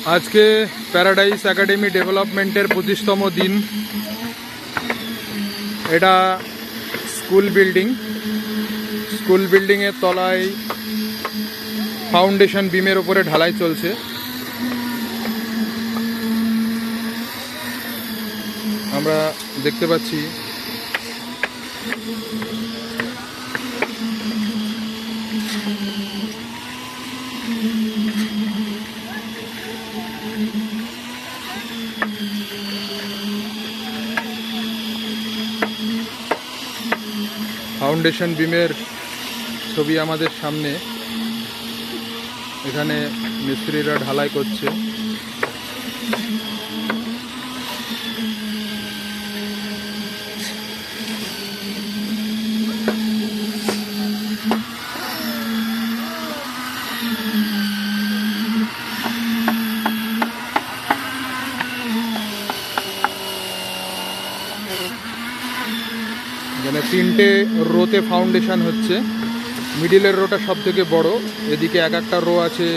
आज के paradise academy ডেভেলপমেন্টের 25তম দিন। এটা স্কুল বিল্ডিংয়ের তলায় ফাউন্ডেশন বিমের উপরে ঢালাই চলছে। আমরা দেখতে পাচ্ছি ফাউন্ডেশন বিমের ছবি আমাদের সামনে। এখানে মিস্ত্রিরা ঢালাই করছে। এখানে 3টে রোতে ফাউন্ডেশন হচ্ছে। মিডিলের রোটা সব থেকে বড়। এদিকে এক একটা রো আছে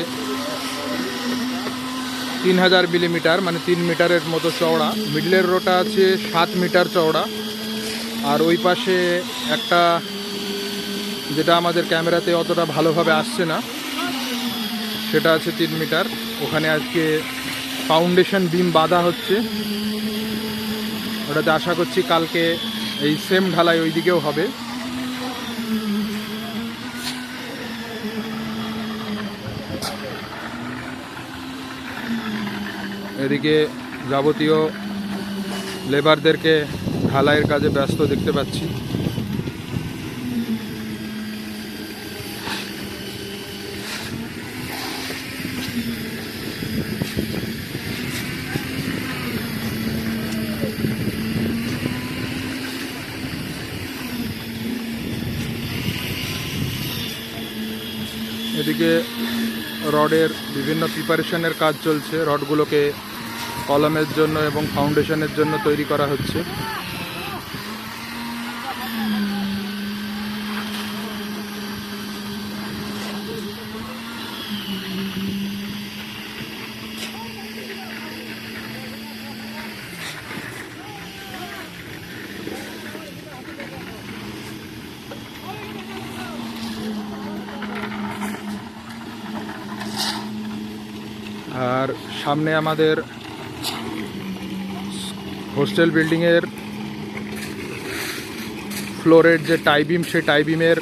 3000 মিলিমিটার, মানে 3 মিটারের মতো চওড়া। মিডিলের রোটা আছে 7 মিটার চওড়া। আর ওই পাশে একটা, যেটা আমাদের ক্যামেরাতে অতটা ভালোভাবে আসছে না, সেটা আছে 3 মিটার। ওখানে আজকে ফাউন্ডেশন বিম বাঁধা হচ্ছে। ওটাতে আশা করছি কালকে এই সেম ঢালাই ওই দিকেও হবে। এদিকে যাবতীয় লেবারদেরকে ঢালাইয়ের কাজে ব্যস্ত দেখতে পাচ্ছি। এদিকে রডের বিভিন্ন প্রিপারেশনের কাজ চলছে। রডগুলোকে কলামের জন্য এবং ফাউন্ডেশনের জন্য তৈরি করা হচ্ছে। আর সামনে আমাদের হোস্টেল বিল্ডিংয়ের ফ্লোরের যে টাইবিম, সেই টাইবিমের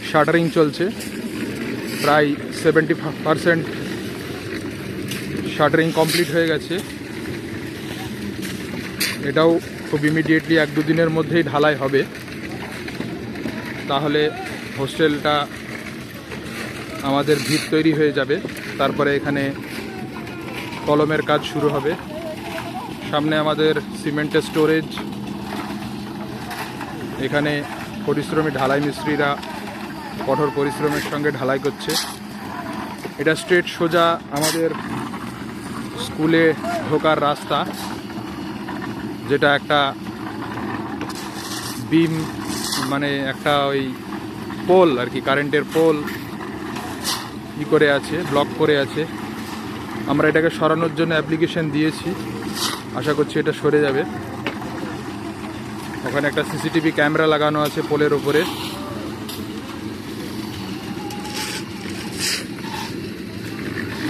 শাটারিং চলছে। প্রায় 70% শাটারিং কমপ্লিট হয়ে গেছে। এটাও খুব ইমিডিয়েটলি 1-2 দিনের মধ্যেই ঢালাই হবে। তাহলে হোস্টেলটা আমাদের ভিত তৈরি হয়ে যাবে। তারপরে এখানে কলমের কাজ শুরু হবে। সামনে আমাদের সিমেন্টের স্টোরেজ। এখানে পরিশ্রমী ঢালাই মিস্ত্রিরা কঠোর পরিশ্রমের সঙ্গে ঢালাই করছে। এটা স্ট্রেট সোজা আমাদের স্কুলে ঢোকার রাস্তা, যেটা একটা বিম, মানে একটা ওই পোল আর কি, কারেন্টের পোল করে আছে, ব্লক করে আছে। আমরা এটাকে সরানোর জন্য অ্যাপ্লিকেশন দিয়েছি। আশা করছি এটা সরে যাবে। ওখানে একটা সিসিটিভি ক্যামেরা লাগানো আছে পোলের ওপরে।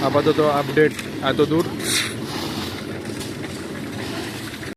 আপাতত আপডেট এত দূর।